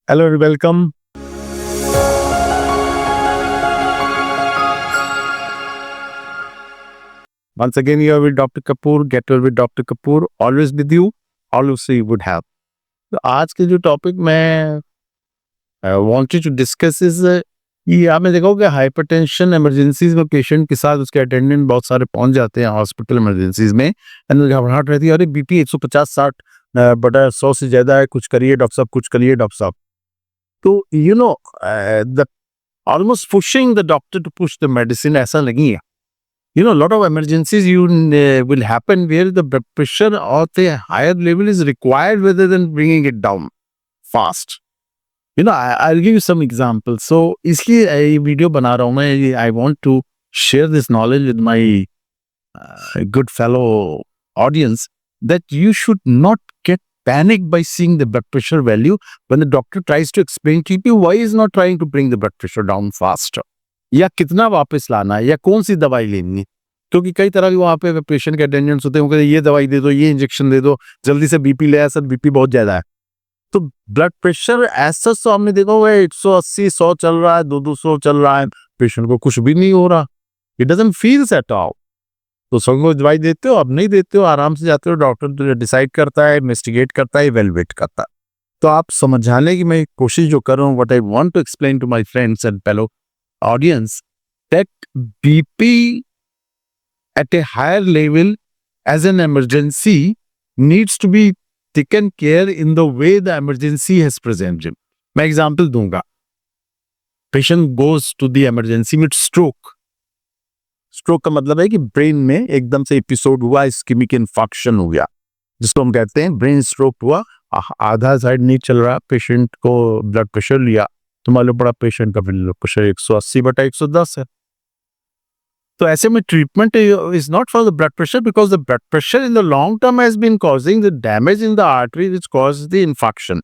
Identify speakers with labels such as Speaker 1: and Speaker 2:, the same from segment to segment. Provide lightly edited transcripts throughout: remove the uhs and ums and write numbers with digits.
Speaker 1: Hello and welcome. Once again, you are with Dr. Kapoor. Get well with Dr. Kapoor. Always with you. Always you would have. तो आज के जो topic मैं wanted to discuss is ये आपने देखा होगा हाइपरटेंशन इमरजेंसीज में पेशेंट के साथ उसके अटेंडेंट बहुत सारे पहुंच जाते हैं हॉस्पिटल इमरजेंसीज में एंड घबराहट रहती है अरे बीपी 150-60/100 से ज्यादा है, कुछ करिए डॉक्टर साहब, कुछ करिए डॉक्टर साहब. तो the almost pushing the doctor to push the medicine ऐसा नहीं है. lot of emergencies will happen where the blood pressure at the higher level is required rather than bringing it down fast. I'll give you some examples. So, इसलिए ये video बना रहा हूँ मैं. I want to share this knowledge with my good fellow audience that you should not get panicked by seeing the blood pressure value when the doctor tries to explain to you why he is not trying to bring the blood pressure down faster. या कितना वापस लाना है या कौन सी दवाई लेनी है, क्योंकि कई तरह के वहां पे पेशेंट के अटेंडेंट्स होते हैं. ये दवाई दे दो, ये इंजेक्शन दे दो, जल्दी से बीपी ले आया सर, बीपी बहुत ज्यादा है. तो ब्लड प्रेशर ऐसा तो हमने देखा हुआ है 180-100 चल रहा है, 200 चल रहा है, पेशेंट को कुछ भी नहीं हो रहा. It doesn't feel at all. तो सबको दवाई देते हो, अब नहीं देते हो, आराम से जाते हो, डॉक्टर डिसाइड करता है, इन्वेस्टिगेट करता है, इवैल्यूएट करता है. तो आप समझाने की मैं कोशिश जो कर रहा हूँ, what I want to explain to my friends and fellow audience that BP at a higher level as an emergency needs to be taken care in the way the emergency has presented. मैं example दूंगा. Patient goes to the emergency with stroke. Stroke का मतलब है कि brain में एकदम से episode हुआ, इस्केमिक इन्फेक्शन हो गया, जिसको हम कहते हैं ब्रेन स्ट्रोक हुआ. आधा साइड नहीं चल रहा, पेशेंट को ब्लड प्रेशर लिया तो मालूम पड़ा पेशेंट का ब्लड प्रेशर 180/110 है. तो ऐसे में treatment is not for the blood pressure because the blood pressure in the long term has been causing the damage in the artery which cause the infection,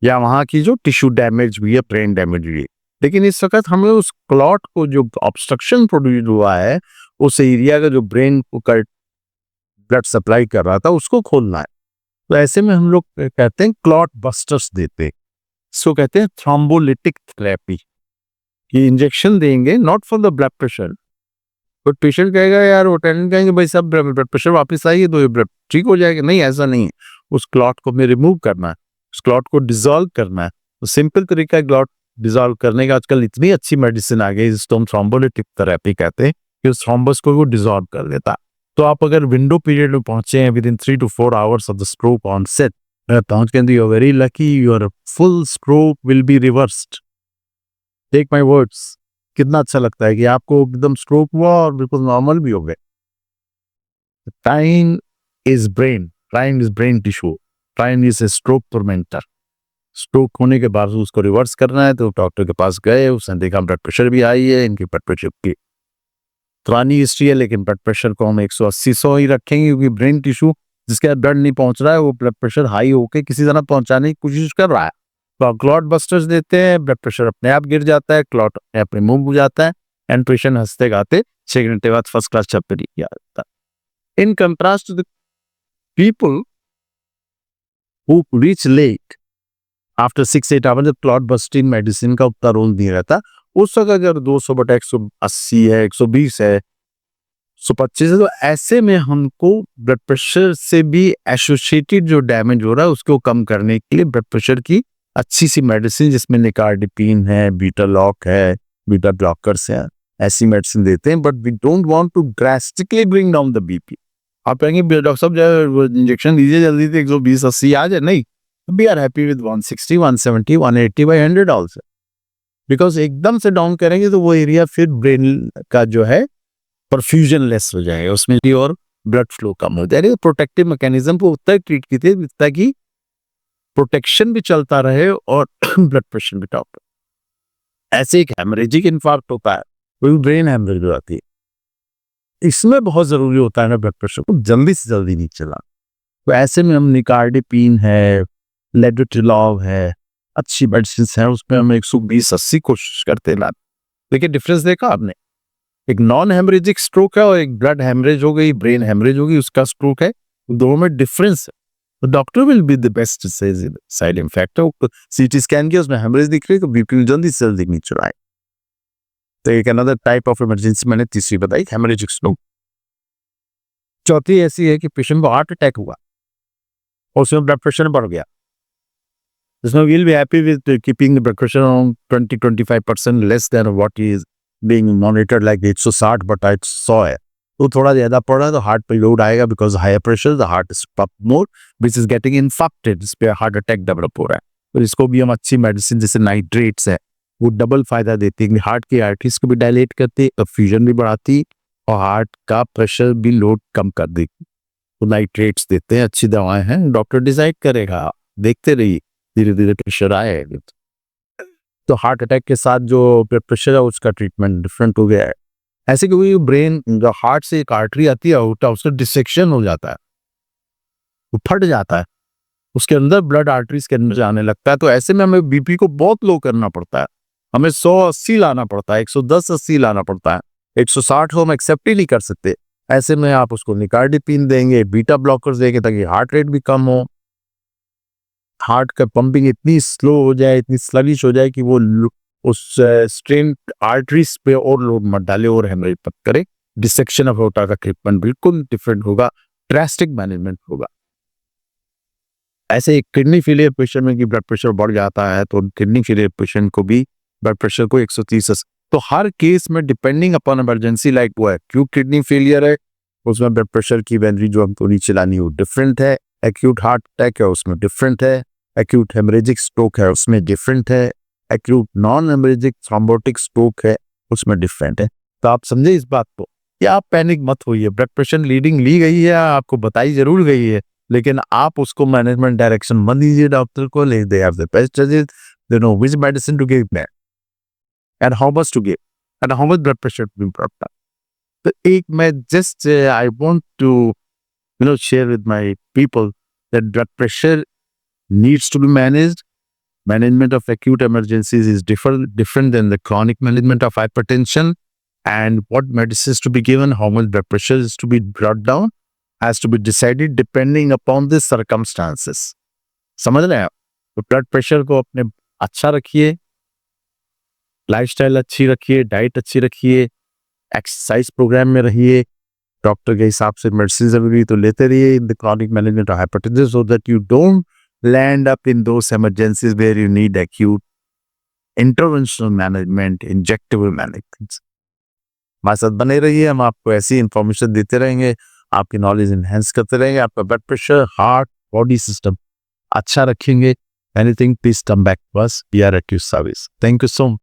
Speaker 1: या वहां की जो टिश्यू डैमेज भी है, ब्रेन डैमेज भी है. लेकिन इस वक्त हमें उस क्लॉट को, जो ऑब्स्ट्रक्शन प्रोड्यूस हुआ है उस एरिया का, जो ब्रेन को ब्लड सप्लाई कर रहा था, उसको खोलना है. तो ऐसे में हम लोग कहते हैं क्लॉट बस्टर्स देते हैं. इसको कहते हैं थ्रोम्बोलिटिक थेरेपी. ये इंजेक्शन देंगे not for the blood pressure. तो पेशेंट कहेगा यार, वो अटेंडेंट कहेंगे भाई साहब ब्लड प्रेशर वापस आइए तो ये ब्लड ठीक हो जाएगा. नहीं, ऐसा नहीं है. उस क्लॉट को हमें रिमूव करना है, उस क्लॉट को डिसॉल्व करना है. तो सिंपल तरीका है क्लॉट डिसॉल्व करने का. आजकल इतनी अच्छी मेडिसिन आ गई जिसको हम थ्रोम्बोलिटिक थेरेपी कहते हैं कि उस थ्रोम्बस को वो डिसॉल्व कर देता है. तो आप अगर विंडो पीरियड में पहुंचे हैं within 3 to 4 hours of the stroke onset, पहुंच गए, you are very lucky, your full stroke will be reversed. Take my words. कितना अच्छा लगता है कि आपको एकदम स्ट्रोक हुआ और बिल्कुल नॉर्मल भी हो गए. Time is brain tissue. Time is a stroke tormentor. Stroke होने के बाद उसको रिवर्स करना है. तो डॉक्टर के पास गए, उसने देखा ब्लड प्रेशर भी हाई है, इनकी ब्लड प्रेशर की पुरानी हिस्ट्री है, लेकिन ब्लड प्रेशर को हम 180-100 ही रखेंगे, क्योंकि ब्रेन टिश्यू जिसके ब्लड नहीं पहुंच रहा है वो ब्लड प्रेशर हाई होके किसी तरह पहुंचाने की कोशिश कर रहा है. तो क्लॉट बस्टर्स देते हैं, ब्लड प्रेशर अपने आप गिर जाता है, क्लॉट अपने आप रिमूव हो जाता है एंड पेशेंट हंसते गाते 6 घंटे बाद फर्स्ट क्लास चप्पल आ जाता है. In contrast to the people who reach late after 6-8 hours, clot busting medicine का उतना रोल नहीं रहता. उस वक्त अगर 200/180 है, 120 है, 125 है, तो ऐसे में हमको ब्लड प्रेशर से भी एसोसिएटेड जो डैमेज हो रहा है उसको कम करने के लिए ब्लड प्रेशर की अच्छी सी मेडिसिन, जिसमें निकार्डिपिन है, बीटा लॉक है, बीटा ब्लॉकर्स है, ऐसी मेडिसिन देते हैं. But we don't want to drastically bring down the BP. आप कहेंगे डॉक्टर साहब जो इंजेक्शन दीजिए जल्दी से 120-80 आ जाए. नहीं, we are happy with 160, 170, 180/100 also. Because एकदम से डाउन करेंगे तो वो एरिया फिर ब्रेन का जो है परफ्यूजन लेस हो जाएगा, उसमें और ब्लड फ्लो कम हो जाएगा. प्रोटेक्टिव मैकेनिज्म को उतना ट्रीट कीजिए ताकि प्रोटेक्शन भी चलता रहे और ब्लड प्रेशर भी टॉप. ऐसे एक हेमरेजिक इन्फार्क्ट होता है, वो ब्रेन हेमरेज हो जाती है. इसमें बहुत जरूरी होता है ना ब्लड प्रेशर को जल्दी से जल्दी नहीं चला. तो ऐसे में हम निकार्डिपिन है, लेडोटिलॉव है, अच्छी मेडिसिन है, उसमें हम 120-80 कोशिश करते हैं. देखिए डिफरेंस देखा आपने. एक नॉन हेमरेजिक स्ट्रोक है और एक ब्लड हेमरेज हो गई, ब्रेन हेमरेज हो गई, उसका स्ट्रोक है. दोनों में डिफरेंस है. तो doctor will be the best side effect. तो सीटी स्कैन किया, उसमें हेमरेज दिख रही है, तो बीपी जल्दी से जल्दी नीचे आए। तो एक अनदर टाइप ऑफ इमरजेंसी मैंने तीसरी बताई, हेमरेजिक स्ट्रोक। चौथी ऐसी है कि पेशेंट को हार्ट अटैक हुआ और उसमें ब्लड प्रेशर बढ़ गया। इसमें will be happy with keeping the blood pressure on 20-25% less than what is being monitored, like 160 but 100 है, तो थोड़ा ज्यादा पड़ रहा है तो हार्ट पे लोड आएगा, because higher pressure the heart is pump more which is getting infected, इस पे हार्ट अटैक डेवलप हो रहा है। तो इसको भी हम अच्छी मेडिसिन जैसे नाइट्रेट्स है, वो डबल फायदा देती है, हार्ट की आर्टरीज को भी डायलेट करती, फ्यूजन भी बढ़ाती और हार्ट का प्रेशर भी लोड कम कर देगी। तो नाइट्रेट्स देते हैं, अच्छी दवाएं हैं, डॉक्टर डिसाइड करेगा, देखते रहिए धीरे धीरे प्रेशर आए। तो हार्ट अटैक के साथ जो ब्लड प्रेशर है उसका ट्रीटमेंट डिफरेंट हो गया है। ऐसे क्योंकि ब्रेन जो हार्ट से एक आर्टरी आती है होता है, उसका डिसेक्शन हो जाता है, वो फट जाता है, उसके अंदर ब्लड आर्टरीज के अंदर जाने लगता है। तो ऐसे में हमें बीपी को बहुत लो करना पड़ता है, हमें 180 लाना पड़ता है, 110-80 लाना पड़ता है, 160 को हम एक्सेप्ट ही नहीं कर सकते। ऐसे में आप उसको निकार्डिपिन देंगे, बीटा ब्लॉकर्स देंगे ताकि हार्ट रेट भी कम हो, हार्ट का पंपिंग इतनी स्लो हो जाए, इतनी स्लगिश हो जाए कि वो उस स्ट्रेन आर्टरीज पे और लोड मत डाले और हेमरेज मत करे। डिसेक्शन ऑफ एओर्टा का ट्रीटमेंट बिल्कुल डिफरेंट होगा, ड्रास्टिक मैनेजमेंट होगा। ऐसे एक किडनी फेलियर पेशेंट में कि ब्लड प्रेशर बढ़ जाता है, तो किडनी फेलियर पेशेंट को भी ब्लड प्रेशर को 130, तो हर केस में डिपेंडिंग अपॉन इमरजेंसी, लाइक वो है एक्यूट किडनी फेलियर है, उसमें ब्लड प्रेशर की वैल्यू जो हमको नीचे लानी हो डिफरेंट है, एक्यूट हार्ट अटैक है उसमें डिफरेंट है, एक्यूट हेमरेजिक स्ट्रोक है उसमें डिफरेंट है, acute non haemorrhagic thrombotic stroke है उसमें डिफरेंट है। तो आप समझे इस बात को कि आप पैनिक मत होइए, ब्लड प्रेशर लीडिंग ली गई है, आपको बताई जरूर गई है, लेकिन आप उसको मैनेजमेंट डायरेक्शन मत दीजिए डॉक्टर को, दे हैव द बेस्ट जजेस, they know which medicine to give and how much to give and how much blood pressure to improve. तो एक मैं just I want to share with my people that blood pressure needs to be managed. Management of acute emergencies is different than the chronic management of hypertension, and what medicines to be given, how much blood pressure is to be brought down, has to be decided depending upon the circumstances. समझ रहे हैं आप? तो blood pressure को अपने अच्छा रखिए, lifestyle अच्छी रखिए, डाइट अच्छी रखिए, एक्सरसाइज प्रोग्राम में रहिए, डॉक्टर के हिसाब से मेडिसिन जरूरी तो लेते रहिए in the chronic management of hypertension, so that you don't land up in those emergencies where you need acute interventional management, injectable management. हमारे साथ बने रहिए, हम आपको ऐसी इंफॉर्मेशन देते रहेंगे, आपकी नॉलेज इनहेंस करते रहेंगे, आपका blood pressure, heart, body system अच्छा रखेंगे। Anything please come back to us, we are at your service. Thank you so much.